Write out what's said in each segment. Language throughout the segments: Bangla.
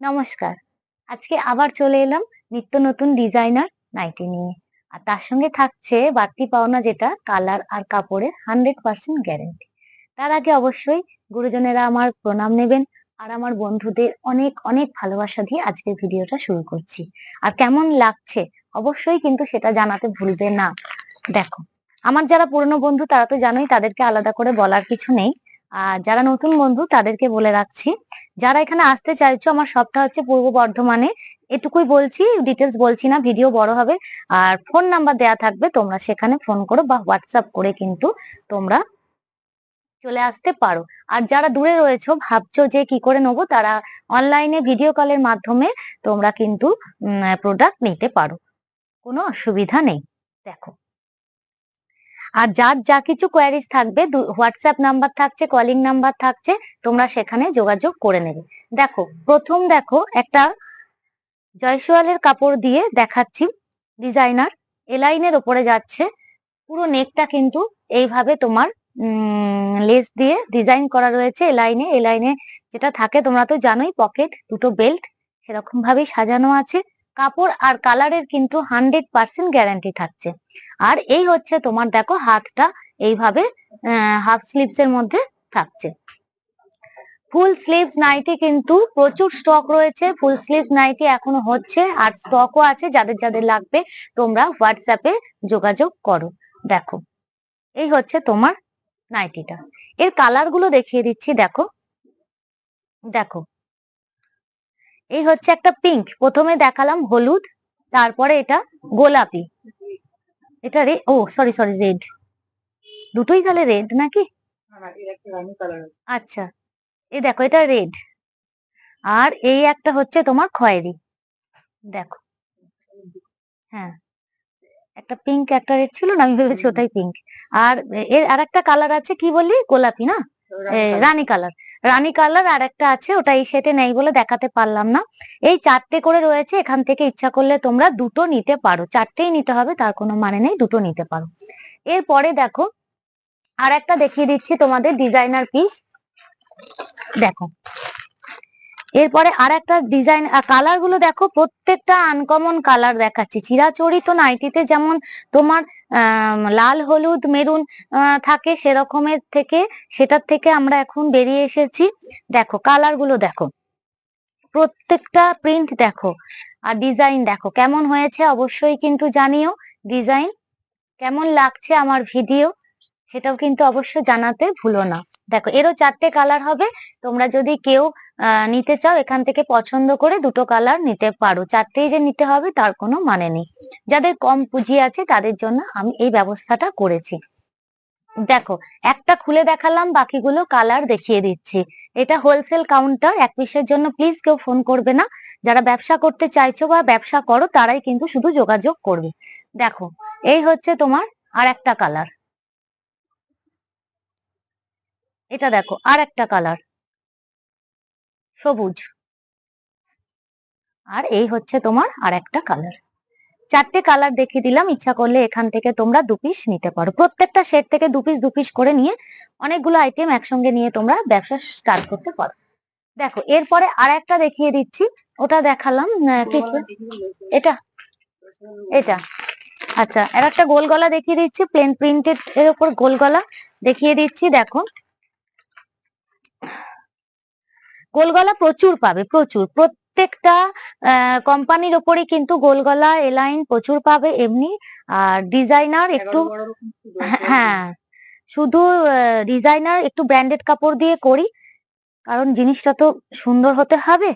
নমস্কার। আজকে আবার চলে এলাম নিত্য নতুন ডিজাইনার নাইটি নিয়ে। আর তার সঙ্গে থাকছে বাড়তি পাওনা যেটা কালার আর কাপড়ের 100% গ্যারান্টি। তার আগে অবশ্যই গুরুজনেরা আমার প্রণাম নেবেন আর আমার বন্ধুদের অনেক অনেক ভালোবাসা দিয়ে আজকের ভিডিওটা শুরু করছি। আর কেমন লাগছে অবশ্যই কিন্তু সেটা জানাতে ভুলবেন না। দেখো, আমার যারা পুরনো বন্ধু তারা তো জানোই, তাদেরকে আলাদা করে বলার কিছু নেই। আর যারা নতুন বন্ধু তাদেরকে বলে রাখছি, যারা এখানে আসতে চাইছো, আমার শপটা হচ্ছে পূর্ব বর্ধমানে। এটুকুই বলছি, ডিটেলস বলছি না, ভিডিও বড় হবে। আর ফোন নাম্বার দেয়া থাকবে, তোমরা সেখানে ফোন করো বা হোয়াটসঅ্যাপ করে কিন্তু তোমরা চলে আসতে পারো। আর যারা দূরে রয়েছো, ভাবছো যে কি করে নেবো, তারা অনলাইনে ভিডিও কলের মাধ্যমে তোমরা কিন্তু প্রোডাক্ট নিতে পারো, কোনো অসুবিধা নেই। দেখো, আর যার যা কিছু কোয়ারিজ থাকবে হোয়াটসঅ্যাপ নাম্বার থাকছে, কলিং নাম্বার থাকছে, তোমরা সেখানে যোগাযোগ করে নেবে। দেখো, প্রথম দেখো একটা জয়সওয়ালের কাপড় দিয়ে দেখাচ্ছি, ডিজাইনার এলাইনের ওপরে যাচ্ছে। পুরো নেকটা কিন্তু এইভাবে তোমার লেস দিয়ে ডিজাইন করা রয়েছে। এলাইনে এলাইনে যেটা থাকে তোমরা তো জানোই, পকেট, দুটো বেল্ট সেরকম ভাবেই সাজানো আছে। কাপড় আর কালারের কিন্তু 100% গ্যারান্টি থাকছে। আর এই হচ্ছে তোমার, দেখো হাতটা এইভাবে হাফ স্লিভস এর মধ্যে থাকছে। ফুল স্লিভস নাইটি কিন্তু প্রচুর স্টক রয়েছে। ফুল স্লিভ নাইটি এখনো হচ্ছে আর স্টকও আছে। যাদের যাদের লাগবে তোমরা হোয়াটসঅ্যাপে যোগাযোগ করো। দেখো, এই হচ্ছে তোমার নাইটিটা। এর কালার গুলো দেখিয়ে দিচ্ছি। দেখো দেখো, এই হচ্ছে একটা পিঙ্ক, প্রথমে দেখালাম হলুদ, তারপরে এটা গোলাপি, এটা ও সরি সরি রেড, দুটোই তাহলে রেড নাকি? আচ্ছা, এই দেখো এটা রেড, আর এই একটা হচ্ছে তোমার খয়েরি। দেখো, হ্যাঁ, একটা পিঙ্ক একটা রেড ছিল না, আমি ভেবেছি ওটাই পিঙ্ক। আর এর আর একটা কালার আছে, কি বললি, গোলাপি না, রানী কালার। রানী কালার আর একটা আছে, ওটা এই সেটে নেই বলে দেখাতে পারলাম না। এই চারটে করে রয়েছে, এখান থেকে ইচ্ছা করলে তোমরা দুটো নিতে পারো, চারটেই নিতে হবে তার কোনো মানে নেই, দুটো নিতে পারো। এরপরে দেখো, আর একটা দেখিয়ে দিচ্ছি তোমাদের ডিজাইনার পিস। দেখো, এরপরে আর একটা ডিজাইন, কালার গুলো দেখো, প্রত্যেকটা আনকমন কালার দেখাচ্ছি। চিরাচরিত নাইটিতে যেমন তোমার লাল হলুদ মেরুন থাকে, সেরকমের থেকে সেটার থেকে আমরা এখন বেরিয়ে এসেছি। দেখো কালার গুলো দেখো, প্রত্যেকটা প্রিন্ট দেখো, আর ডিজাইন দেখো কেমন হয়েছে অবশ্যই কিন্তু জানিও। ডিজাইন কেমন লাগছে আমার ভিডিও, সেটাও কিন্তু অবশ্যই জানাতে ভুলো না। দেখো, এরও চারটে কালার হবে। তোমরা যদি কেউ নিতে চাও, এখান থেকে পছন্দ করে দুটো কালার নিতে পারো। চারটেই যে নিতে হবে তার কোনো মানে নেই। যাদের কম পুঁজি আছে তাদের জন্য আমি এই ব্যবস্থাটা করেছি। দেখো, একটা খুলে দেখালাম, বাকিগুলো কালার দেখিয়ে দিচ্ছি। এটা হোলসেল কাউন্টার, এক পিসের জন্য প্লিজ কেউ ফোন করবে না। যারা ব্যবসা করতে চাইছো বা ব্যবসা করো তারাই কিন্তু শুধু যোগাযোগ করবে। দেখো, এই হচ্ছে তোমার আর একটা কালার, এটা দেখো আর একটা কালার, সবুজ। আর এই হচ্ছে তোমার আর একটা কালার। চারটে কালার দেখিয়ে দিলাম, ইচ্ছা করলে এখান থেকে তোমরা দু পিস নিতে পারো। প্রত্যেকটা সেট থেকে দু পিস করে নিয়ে অনেকগুলো আইটেম একসঙ্গে নিয়ে তোমরা ব্যবসা স্টার্ট করতে পারো। দেখো, এরপরে আর একটা দেখিয়ে দিচ্ছি, ওটা দেখালাম কি, এটা এটা আচ্ছা, আর একটা গোল গলা দেখিয়ে দিচ্ছি, প্লেন প্রিন্টেড এর উপর গোল গলা দেখিয়ে দিচ্ছি। দেখো, গোল গলা প্রচুর পাবে, প্রচুর। প্রত্যেকটা কোম্পানির ওপরই কিন্তু গোল গলা এলাইন প্রচুর পাবে এমনি। আর ডিজাইনার একটু, হ্যাঁ, শুধু ডিজাইনার একটু ব্র্যান্ডেড কাপড় দিয়ে করি, কারণ জিনিসটা তো সুন্দর হতে হবে।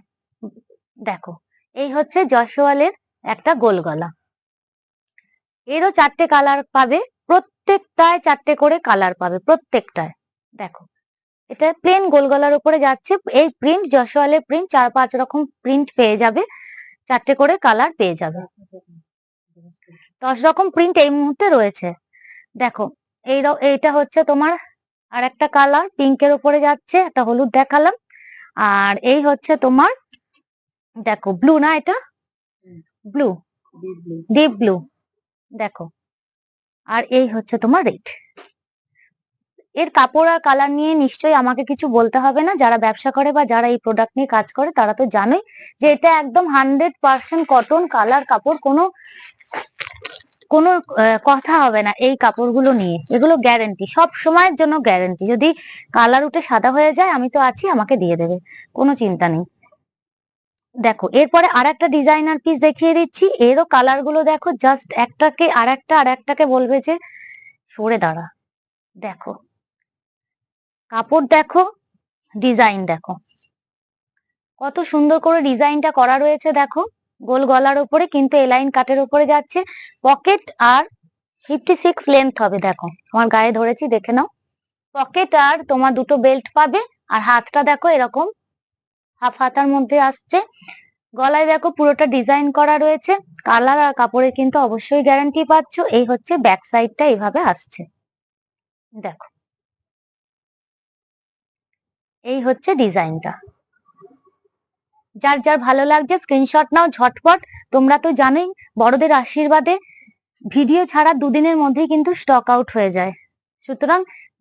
দেখো, এই হচ্ছে যশোয়ালের একটা গোল গলা, এরও চারটে কালার পাবে, প্রত্যেকটায় চারটে করে কালার পাবে, প্রত্যেকটায়। দেখো, এটা প্লেন গোল গলার উপরে যাচ্ছে। এই প্রিন্ট যশোয়ালের প্রিন্ট, 4-5 রকম প্রিন্ট পেয়ে যাবে, চারটে করে কালার পেয়ে যাবে, 10 রকম প্রিন্ট এই মুহূর্তে রয়েছে। দেখো, এইটা হচ্ছে তোমার আর একটা কালার, পিঙ্কের উপরে যাচ্ছে, একটা হলুদ দেখালাম। আর এই হচ্ছে তোমার, দেখো ব্লু না, এটা ব্লু, ডিপ ব্লু। দেখো, আর এই হচ্ছে তোমার রেড। এর কাপড় আর কালার নিয়ে নিশ্চয়ই আমাকে কিছু বলতে হবে না, যারা ব্যবসা করে বা যারা এই প্রোডাক্ট নিয়ে কাজ করে তারা তো জানোই যে এটা একদম 100% কটন কালার কাপড়, কোনো কোনো কথা হবে না এই কাপড়গুলো নিয়ে। এগুলো গ্যারেন্টি, সব সময়ের জন্য গ্যারেন্টি। যদি কালার উঠে সাদা হয়ে যায় আমি তো আছি, আমাকে দিয়ে দেবে, কোনো চিন্তা নেই। দেখো এরপরে আর একটা ডিজাইনার পিস দেখিয়ে দিচ্ছি, এরও কালার গুলো দেখো, জাস্ট একটাকে আর একটাকে বলবে যে সরে দাঁড়া। দেখো কাপড় দেখো, ডিজাইন দেখো, কত সুন্দর করে ডিজাইনটা করা রয়েছে। দেখো গোল গলার উপরে কিন্তু এলাইন কাটের উপরে যাচ্ছে, পকেট আর 56 লেন্থ হবে। দেখো আমার গায়ে ধরেছি, দেখে নাও। পকেট আর তোমার দুটো বেল্ট পাবে, আর হাতটা দেখো এরকম হাফ হাতার মধ্যে আসছে। গলায় দেখো পুরোটা ডিজাইন করা রয়েছে, কালার আর কাপড়ের কিন্তু অবশ্যই গ্যারান্টি পাচ্ছ। এই হচ্ছে ব্যাক সাইডটা, এইভাবে আসছে। দেখো এই হচ্ছে ডিজাইনটা। যার যার ভালো লাগছে স্ক্রিনশট নাও ঝটপট। তোমরা তো জানোই বড়দের আশীর্বাদে ভিডিও ছাড়া দুদিনের মধ্যেই কিন্তু স্টক আউট হয়ে যায়। সুতরাং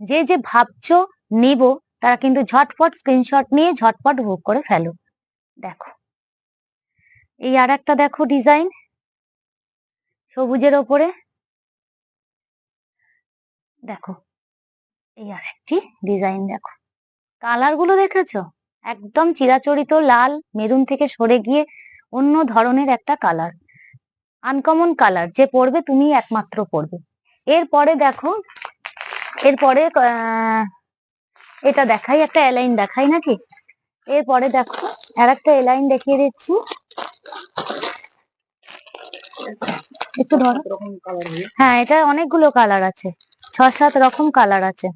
যে যে ভাবছো নেব তারা কিন্তু ঝটপট স্ক্রিনশট নিয়ে ঝটপট বুক করে ফেলো। দেখো এই আর একটা দেখো ডিজাইন সবুজের ওপরে। দেখো এই আর একটি ডিজাইন, দেখো কালার গুলো দেখেছো, একদম চিরাচরিত লাল মেরুন থেকে সরে গিয়ে অন্য ধরনের একটা কালার, আনকমন কালার, যে পরবে তুমি একমাত্র পরবে। এরপরে দেখো, এরপরে এটা দেখাই, একটা এলাইন দেখাই নাকি। এরপরে দেখো আর একটা এলাইন দেখিয়ে দিচ্ছি, একটু ধরো। হ্যাঁ এটা অনেকগুলো কালার আছে, 6-7 রকম কালার আছে।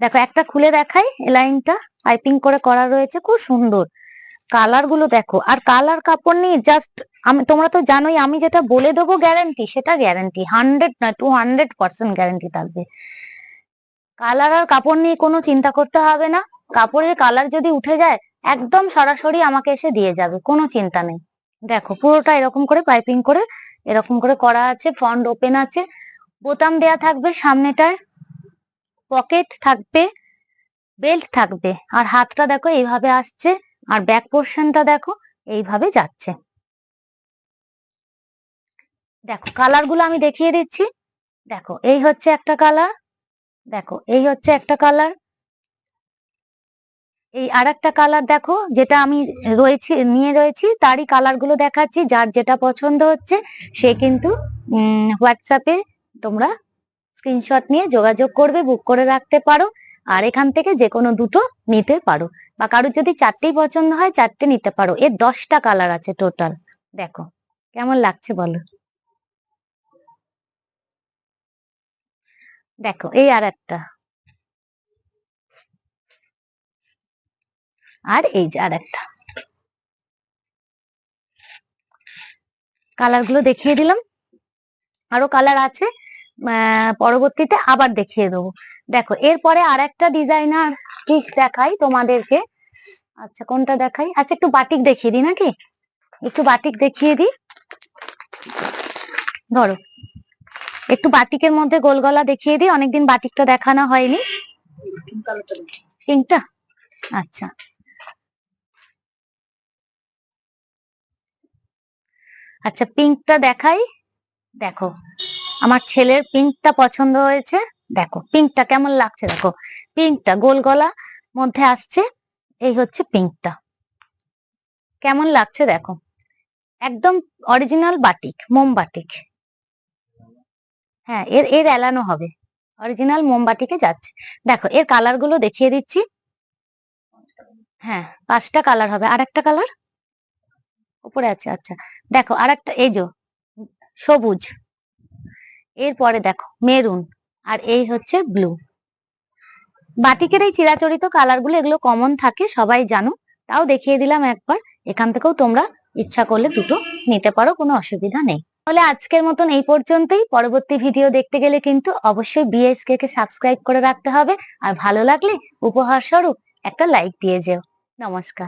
দেখো একটা খুলে দেখাই, এলাইনটা পাইপিং করে করা রয়েছে, খুব সুন্দর। কালার গুলো দেখো, আর কালার কাপড় নিয়ে জাস্ট তোমরা তো জানোই আমি যেটা বলে দেবো গ্যারান্টি, সেটা গ্যারান্টি 100 না 200% গ্যারান্টি থাকবে। কালার আর কাপড় নিয়ে কোনো চিন্তা করতে হবে না। কাপড়ের কালার যদি উঠে যায় একদম সরাসরি আমাকে এসে দিয়ে যাবে, কোনো চিন্তা নেই। দেখো পুরোটা এরকম করে পাইপিং করে এরকম করে করা আছে, ফ্রন্ট ওপেন আছে, বোতাম দেয়া থাকবে সামনেটায়, পকেট থাকবে, বেল্ট থাকবে, আর হাতটা দেখো এইভাবে আসছে, আর ব্যাক পোর্শনটা দেখো এইভাবে যাচ্ছে। দেখো কালার গুলো আমি দেখিয়ে দিচ্ছি। দেখো এই হচ্ছে একটা কালার, দেখো এই হচ্ছে একটা কালার, এই আর একটা কালার দেখো, যেটা আমি নিয়ে রয়েছি তারই কালার গুলো দেখাচ্ছি। যার যেটা পছন্দ হচ্ছে সে কিন্তু হোয়াটসঅ্যাপে তোমরা স্ক্রিনশট নিয়ে যোগাযোগ করবে, বুক করে রাখতে পারো, আর এখান থেকে যে কোনো দুটো নিতে পারো, বা কারোর যদি 4টেই পছন্দ হয় 4টে নিতে পারো। এর 10টা কালার আছে টোটাল। দেখো কেমন লাগছে বলো। দেখো এই আর একটা, আর এই যে আর একটা, কালার গুলো দেখিয়ে দিলাম, আরো কালার আছে, পরবর্তীতে আবার দেখিয়ে দেবো। দেখো এরপরে আর একটা ডিজাইনার পিস দেখাই তোমাদেরকে। আচ্ছা কোনটা দেখাই, আচ্ছা একটু বাটিক দেখিয়ে দিই নাকি, একটু বাটিক দেখিয়ে দিই। ধরো একটু বাটিকের মধ্যে গোল গলা দেখিয়ে দিই, অনেকদিন বাটিকটা দেখানো হয়নি। পিঙ্কটা, আচ্ছা আচ্ছা পিঙ্কটা দেখাই। দেখো আমার ছেলের পিঙ্কটা পছন্দ হয়েছে, দেখো পিঙ্কটা কেমন লাগছে, দেখো পিঙ্কটা গোল গলা মধ্যে আসছে, এই হচ্ছে পিঙ্কটা, কেমন লাগছে দেখো, একদম অরিজিনাল বাটিক, মোম বাটিক। হ্যাঁ এর এর এলানো হবে, অরিজিনাল মোমবাটিকে যাচ্ছে। দেখো এর কালার গুলো দেখিয়ে দিচ্ছি। হ্যাঁ 5টা কালার হবে, আর একটা কালার উপরে আছে। আচ্ছা দেখো আর একটা, এই যে সবুজ, এরপরে দেখো মেরুন, আর এই হচ্ছে ব্লু। বাটিকের এই চিরাচরিত কালার গুলো এগুলো কমন থাকে, সবাই জানো, তাও দেখিয়ে দিলাম একবার। এখান থেকেও তোমরা ইচ্ছা করলে দুটো নিতে পারো, কোনো অসুবিধা নেই। তাহলে আজকের মতন এই পর্যন্তই। পরবর্তী ভিডিও দেখতে গেলে কিন্তু অবশ্যই বিএসকে কে সাবস্ক্রাইব করে রাখতে হবে, আর ভালো লাগলে উপহার স্বরূপ একটা লাইক দিয়ে যেও। নমস্কার।